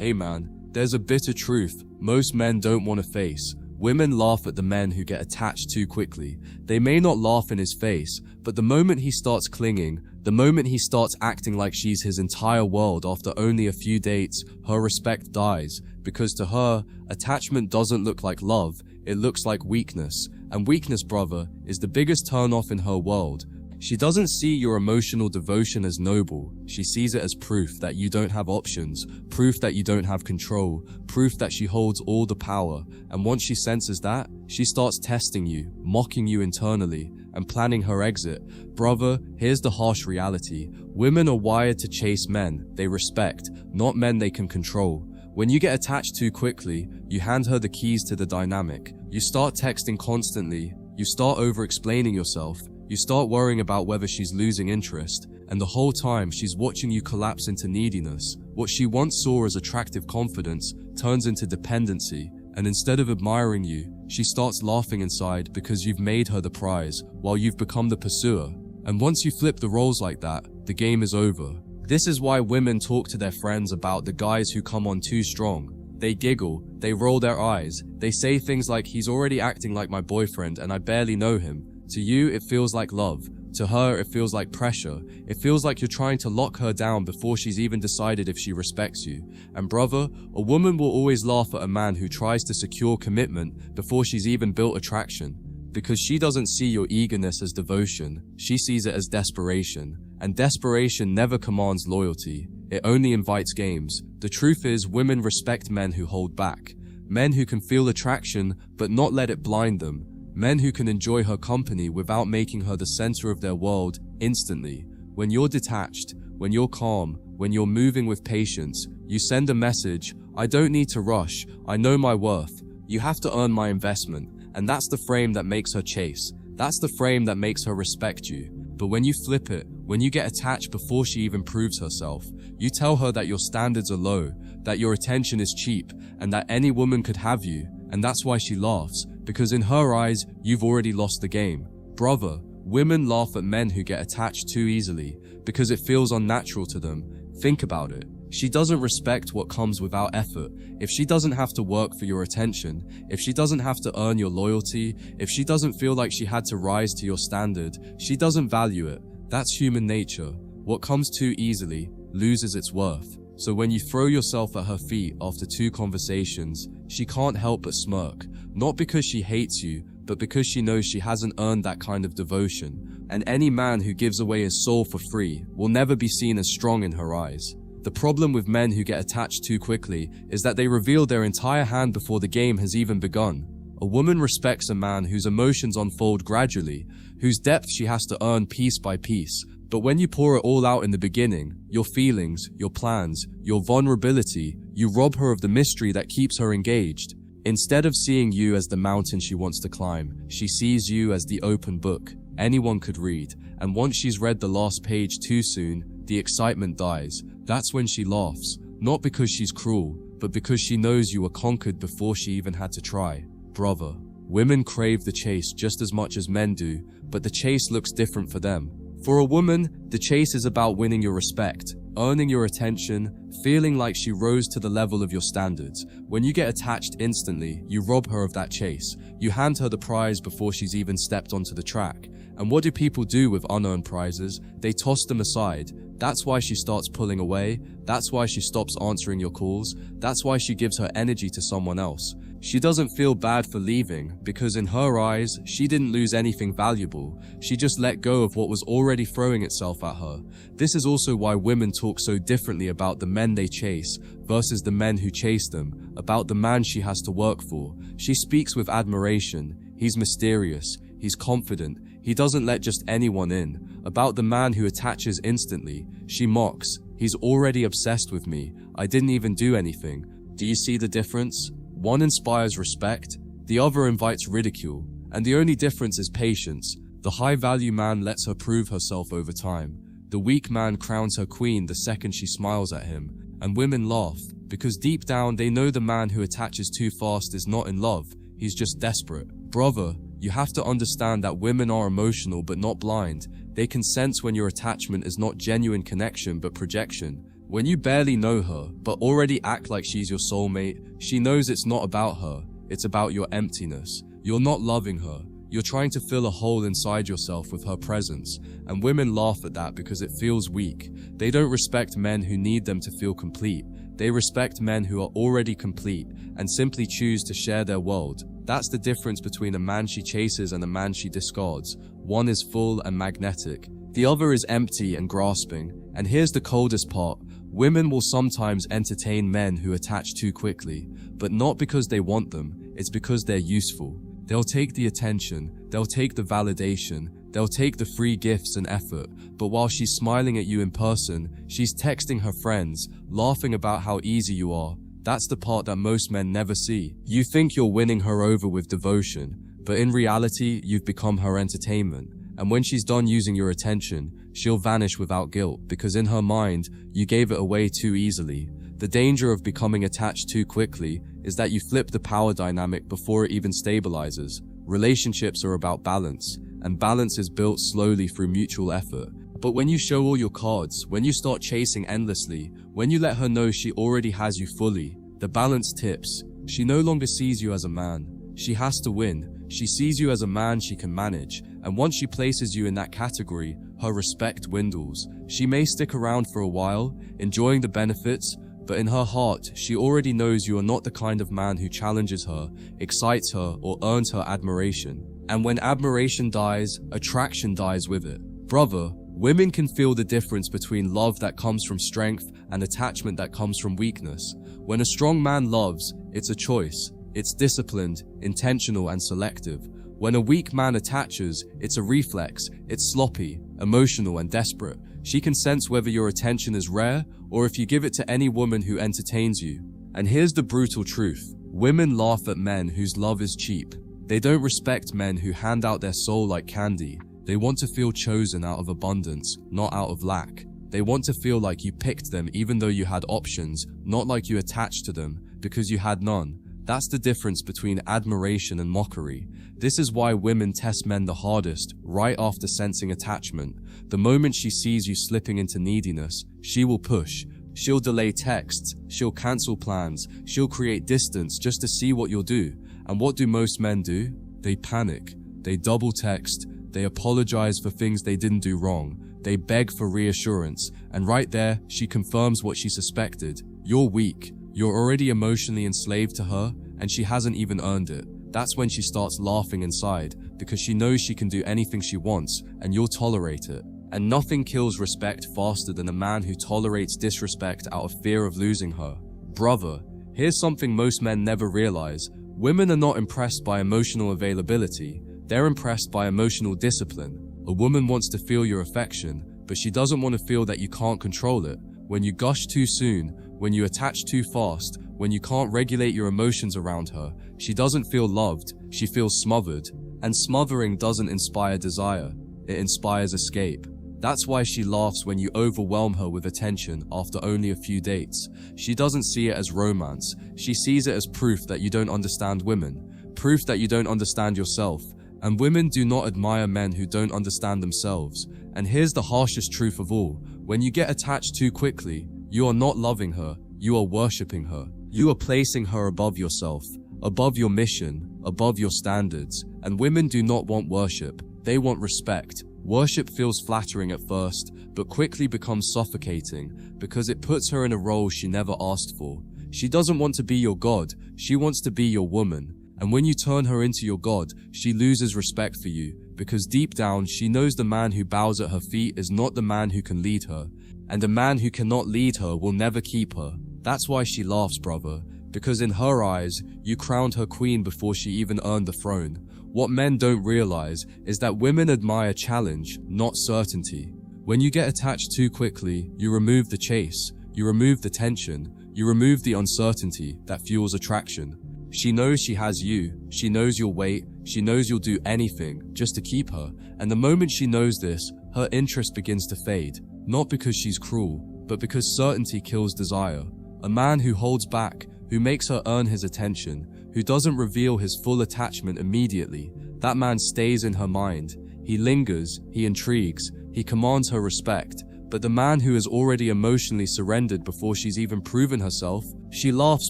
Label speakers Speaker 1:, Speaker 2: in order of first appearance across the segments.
Speaker 1: Hey man, there's a bitter truth most men don't want to face. Women laugh at the men who get attached too quickly. They may not laugh in his face, but the moment he starts clinging, the moment he starts acting like she's his entire world after only a few dates, her respect dies. Because to her, attachment doesn't look like love, it looks like weakness. And weakness, brother, is the biggest turn-off in her world. She doesn't see your emotional devotion as noble. She sees it as proof that you don't have options, proof that you don't have control, proof that she holds all the power. And once she senses that, she starts testing you, mocking you internally, and planning her exit. Brother, here's the harsh reality. Women are wired to chase men they respect, not men they can control. When you get attached too quickly, you hand her the keys to the dynamic. You start texting constantly. You start over-explaining yourself. You start worrying about whether she's losing interest, and the whole time she's watching you collapse into neediness. What she once saw as attractive confidence turns into dependency, and instead of admiring you, she starts laughing inside because you've made her the prize, while you've become the pursuer. And once you flip the roles like that, the game is over. This is why women talk to their friends about the guys who come on too strong. They giggle, they roll their eyes, they say things like, he's already acting like my boyfriend and I barely know him. To you, it feels like love. To her, it feels like pressure. It feels like you're trying to lock her down before she's even decided if she respects you. And brother, a woman will always laugh at a man who tries to secure commitment before she's even built attraction. Because she doesn't see your eagerness as devotion, she sees it as desperation. And desperation never commands loyalty. It only invites games. The truth is, women respect men who hold back. Men who can feel attraction, but not let it blind them. Men who can enjoy her company without making her the center of their world instantly. When you're detached, when you're calm, when you're moving with patience, you send a message, I don't need to rush, I know my worth. You have to earn my investment. And that's the frame that makes her chase. That's the frame that makes her respect you. But when you flip it, when you get attached before she even proves herself, you tell her that your standards are low, that your attention is cheap, and that any woman could have you. And that's why she laughs, because in her eyes, you've already lost the game. Brother, women laugh at men who get attached too easily, because it feels unnatural to them. Think about it. She doesn't respect what comes without effort. If she doesn't have to work for your attention, if she doesn't have to earn your loyalty, if she doesn't feel like she had to rise to your standard, she doesn't value it. That's human nature. What comes too easily loses its worth. So when you throw yourself at her feet after 2 conversations, she can't help but smirk. Not because she hates you, but because she knows she hasn't earned that kind of devotion. And any man who gives away his soul for free will never be seen as strong in her eyes. The problem with men who get attached too quickly is that they reveal their entire hand before the game has even begun. A woman respects a man whose emotions unfold gradually, whose depth she has to earn piece by piece. But when you pour it all out in the beginning, your feelings, your plans, your vulnerability, you rob her of the mystery that keeps her engaged. Instead of seeing you as the mountain she wants to climb, she sees you as the open book anyone could read. And once she's read the last page too soon, the excitement dies. That's when she laughs, not because she's cruel, but because she knows you were conquered before she even had to try. Brother, women crave the chase just as much as men do, but the chase looks different for them. For a woman, the chase is about winning your respect, earning your attention, feeling like she rose to the level of your standards. When you get attached instantly, you rob her of that chase. You hand her the prize before she's even stepped onto the track. And what do people do with unearned prizes? They toss them aside. That's why she starts pulling away. That's why she stops answering your calls. That's why she gives her energy to someone else. She doesn't feel bad for leaving, because in her eyes, she didn't lose anything valuable. She just let go of what was already throwing itself at her. This is also why women talk so differently about the men they chase versus the men who chase them, about the man she has to work for. She speaks with admiration. He's mysterious. He's confident. He doesn't let just anyone in. About the man who attaches instantly, she mocks. He's already obsessed with me. I didn't even do anything. Do you see the difference? One inspires respect, the other invites ridicule, and the only difference is patience. The high-value man lets her prove herself over time. The weak man crowns her queen the second she smiles at him. And women laugh, because deep down they know the man who attaches too fast is not in love, he's just desperate. Brother, you have to understand that women are emotional but not blind. They can sense when your attachment is not genuine connection but projection. When you barely know her, but already act like she's your soulmate, she knows it's not about her, it's about your emptiness. You're not loving her. You're trying to fill a hole inside yourself with her presence, and women laugh at that because it feels weak. They don't respect men who need them to feel complete. They respect men who are already complete and simply choose to share their world. That's the difference between a man she chases and a man she discards. One is full and magnetic. The other is empty and grasping. And here's the coldest part. Women will sometimes entertain men who attach too quickly, but not because they want them, it's because they're useful. They'll take the attention, they'll take the validation, they'll take the free gifts and effort, but while she's smiling at you in person, she's texting her friends, laughing about how easy you are. That's the part that most men never see. You think you're winning her over with devotion, but in reality, you've become her entertainment. And when she's done using your attention, she'll vanish without guilt, because in her mind, you gave it away too easily. The danger of becoming attached too quickly is that you flip the power dynamic before it even stabilizes. Relationships are about balance, and balance is built slowly through mutual effort. But when you show all your cards, when you start chasing endlessly, when you let her know she already has you fully, the balance tips. She no longer sees you as a man. She has to win. She sees you as a man she can manage, and once she places you in that category, her respect dwindles. She may stick around for a while, enjoying the benefits, but in her heart, she already knows you are not the kind of man who challenges her, excites her, or earns her admiration. And when admiration dies, attraction dies with it. Brother, women can feel the difference between love that comes from strength and attachment that comes from weakness. When a strong man loves, it's a choice. It's disciplined, intentional, and selective. When a weak man attaches, it's a reflex. It's sloppy, emotional, and desperate. She can sense whether your attention is rare or if you give it to any woman who entertains you. And here's the brutal truth. Women laugh at men whose love is cheap. They don't respect men who hand out their soul like candy. They want to feel chosen out of abundance, not out of lack. They want to feel like you picked them even though you had options, not like you attached to them because you had none. That's the difference between admiration and mockery. This is why women test men the hardest, right after sensing attachment. The moment she sees you slipping into neediness, she will push. She'll delay texts, she'll cancel plans, she'll create distance just to see what you'll do. And what do most men do? They panic. They double text. They apologize for things they didn't do wrong. They beg for reassurance. And right there, she confirms what she suspected. You're weak. You're already emotionally enslaved to her, and she hasn't even earned it. That's when she starts laughing inside, because she knows she can do anything she wants, and you'll tolerate it. And nothing kills respect faster than a man who tolerates disrespect out of fear of losing her. Brother, here's something most men never realize. Women are not impressed by emotional availability. They're impressed by emotional discipline. A woman wants to feel your affection, but she doesn't want to feel that you can't control it. When you gush too soon, when you attach too fast, when you can't regulate your emotions around her, she doesn't feel loved, she feels smothered. And smothering doesn't inspire desire, it inspires escape. That's why she laughs when you overwhelm her with attention after only a few dates. She doesn't see it as romance, she sees it as proof that you don't understand women, proof that you don't understand yourself. And women do not admire men who don't understand themselves. And here's the harshest truth of all. When you get attached too quickly, you are not loving her, you are worshipping her. You are placing her above yourself, above your mission, above your standards. And women do not want worship, they want respect. Worship feels flattering at first, but quickly becomes suffocating because it puts her in a role she never asked for. She doesn't want to be your god, she wants to be your woman. And when you turn her into your god, she loses respect for you, because deep down she knows the man who bows at her feet is not the man who can lead her, and a man who cannot lead her will never keep her. That's why she laughs, brother, because in her eyes, you crowned her queen before she even earned the throne. What men don't realize is that women admire challenge, not certainty. When you get attached too quickly, you remove the chase, you remove the tension, you remove the uncertainty that fuels attraction. She knows she has you, she knows you'll wait, she knows you'll do anything just to keep her, and the moment she knows this, her interest begins to fade, not because she's cruel, but because certainty kills desire. A man who holds back, who makes her earn his attention, who doesn't reveal his full attachment immediately, that man stays in her mind. He lingers, he intrigues, he commands her respect, But the man who has already emotionally surrendered before she's even proven herself, she laughs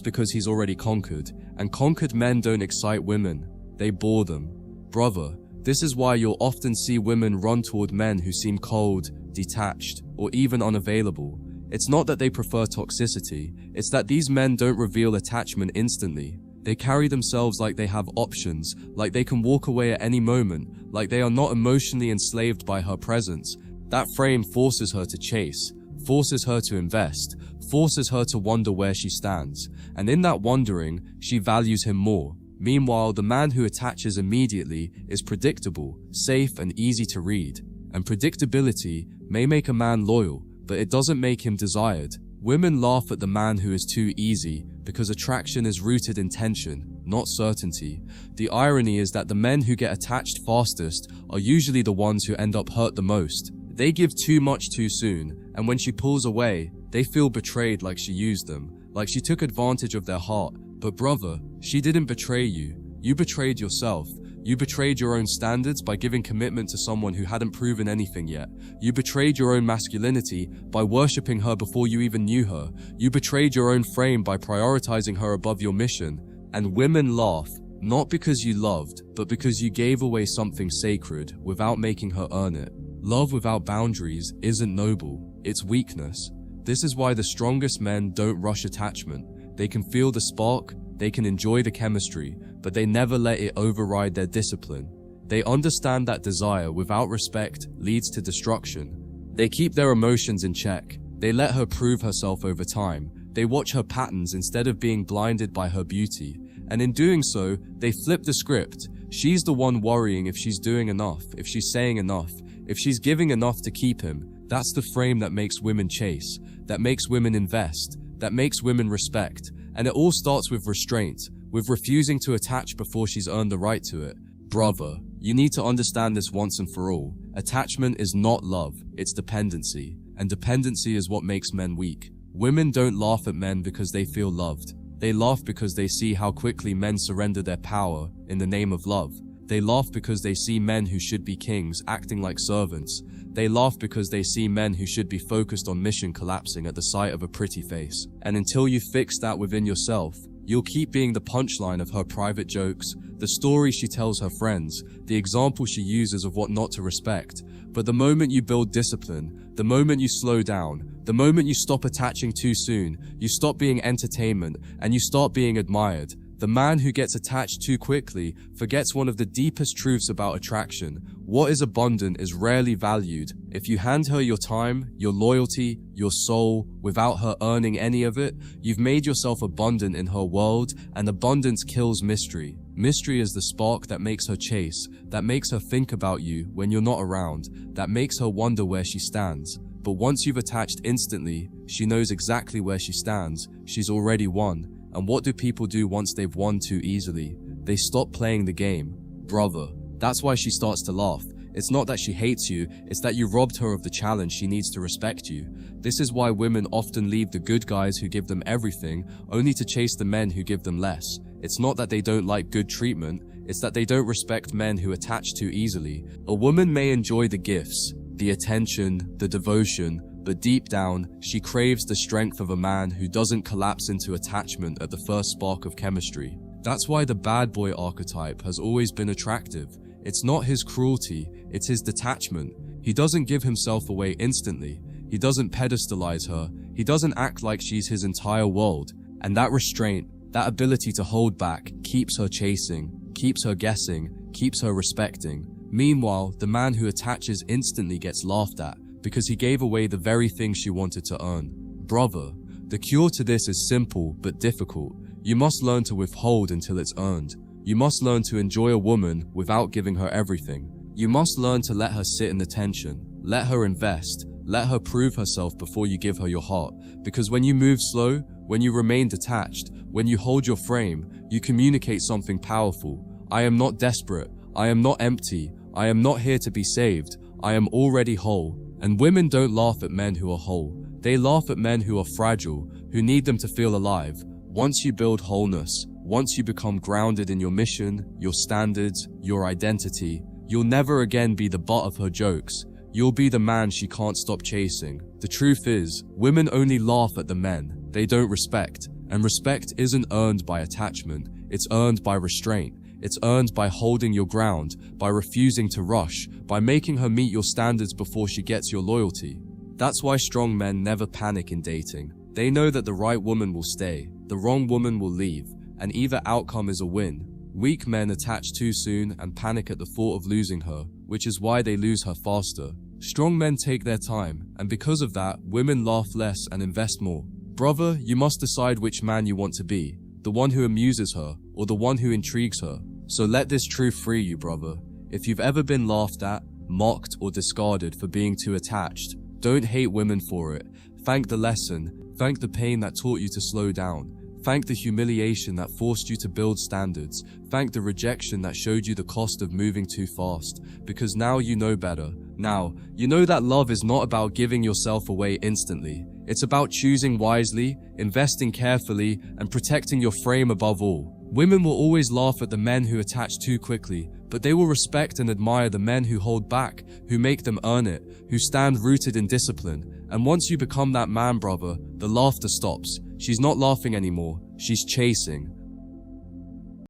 Speaker 1: because he's already conquered. And conquered men don't excite women, they bore them. Brother, this is why you'll often see women run toward men who seem cold, detached, or even unavailable. It's not that they prefer toxicity, it's that these men don't reveal attachment instantly. They carry themselves like they have options, like they can walk away at any moment, like they are not emotionally enslaved by her presence. That frame forces her to chase, forces her to invest, forces her to wonder where she stands, and in that wondering, she values him more. Meanwhile, the man who attaches immediately is predictable, safe, and easy to read. And predictability may make a man loyal, but it doesn't make him desired. Women laugh at the man who is too easy because attraction is rooted in tension, not certainty. The irony is that the men who get attached fastest are usually the ones who end up hurt the most. They give too much too soon, and when she pulls away, they feel betrayed, like she used them, like she took advantage of their heart. But brother, she didn't betray you. You betrayed yourself. You betrayed your own standards by giving commitment to someone who hadn't proven anything yet. You betrayed your own masculinity by worshipping her before you even knew her. You betrayed your own frame by prioritizing her above your mission. And women laugh, not because you loved, but because you gave away something sacred without making her earn it. Love without boundaries isn't noble, it's weakness. This is why the strongest men don't rush attachment. They can feel the spark, they can enjoy the chemistry, but they never let it override their discipline. They understand that desire without respect leads to destruction. They keep their emotions in check. They let her prove herself over time. They watch her patterns instead of being blinded by her beauty. And in doing so, they flip the script. She's the one worrying if she's doing enough, if she's saying enough, if she's giving enough to keep him. That's the frame that makes women chase, that makes women invest, that makes women respect. And it all starts with restraint, with refusing to attach before she's earned the right to it. Brother, you need to understand this once and for all. Attachment is not love, it's dependency. And dependency is what makes men weak. Women don't laugh at men because they feel loved. They laugh because they see how quickly men surrender their power in the name of love. They laugh because they see men who should be kings acting like servants. They laugh because they see men who should be focused on mission collapsing at the sight of a pretty face. And until you fix that within yourself, you'll keep being the punchline of her private jokes, the story she tells her friends, the example she uses of what not to respect. But the moment you build discipline, the moment you slow down, the moment you stop attaching too soon, you stop being entertainment and you start being admired. The man who gets attached too quickly forgets one of the deepest truths about attraction. What is abundant is rarely valued. If you hand her your time, your loyalty, your soul, without her earning any of it, you've made yourself abundant in her world, and abundance kills mystery. Mystery is the spark that makes her chase, that makes her think about you when you're not around, that makes her wonder where she stands. But once you've attached instantly, she knows exactly where she stands. She's already won. And what do people do once they've won too easily? They stop playing the game. Brother, that's why she starts to laugh. It's not that she hates you, it's that you robbed her of the challenge she needs to respect you. This is why women often leave the good guys who give them everything, only to chase the men who give them less. It's not that they don't like good treatment, it's that they don't respect men who attach too easily. A woman may enjoy the gifts, the attention, the devotion, but deep down, she craves the strength of a man who doesn't collapse into attachment at the first spark of chemistry. That's why the bad boy archetype has always been attractive. It's not his cruelty, it's his detachment. He doesn't give himself away instantly. He doesn't pedestalize her. He doesn't act like she's his entire world. And that restraint, that ability to hold back, keeps her chasing, keeps her guessing, keeps her respecting. Meanwhile, the man who attaches instantly gets laughed at, because he gave away the very thing she wanted to earn. Brother, the cure to this is simple but difficult. You must learn to withhold until it's earned. You must learn to enjoy a woman without giving her everything. You must learn to let her sit in the tension, let her invest, let her prove herself before you give her your heart. Because when you move slow, when you remain detached, when you hold your frame, you communicate something powerful. I am not desperate. I am not empty. I am not here to be saved. I am already whole. And women don't laugh at men who are whole. They laugh at men who are fragile, who need them to feel alive. Once you build wholeness, once you become grounded in your mission, your standards, your identity, you'll never again be the butt of her jokes. you'll be the man she can't stop chasing. The truth is, women only laugh at the men they don't respect, and respect isn't earned by attachment, it's earned by restraint. It's earned by holding your ground, by refusing to rush, by making her meet your standards before she gets your loyalty. That's why strong men never panic in dating. They know that the right woman will stay, the wrong woman will leave, and either outcome is a win. Weak men attach too soon and panic at the thought of losing her, which is why they lose her faster. Strong men take their time, and because of that, women laugh less and invest more. Brother, you must decide which man you want to be, the one who amuses her, or the one who intrigues her. So let this truth free you, brother. If you've ever been laughed at, mocked, or discarded for being too attached, don't hate women for it. Thank the lesson, thank the pain that taught you to slow down. Thank the humiliation that forced you to build standards. Thank the rejection that showed you the cost of moving too fast. Because now you know better. Now, you know that love is not about giving yourself away instantly. It's about choosing wisely, investing carefully, and protecting your frame above all. Women will always laugh at the men who attach too quickly, but they will respect and admire the men who hold back, who make them earn it, who stand rooted in discipline. And once you become that man, brother, the laughter stops. She's not laughing anymore, she's chasing.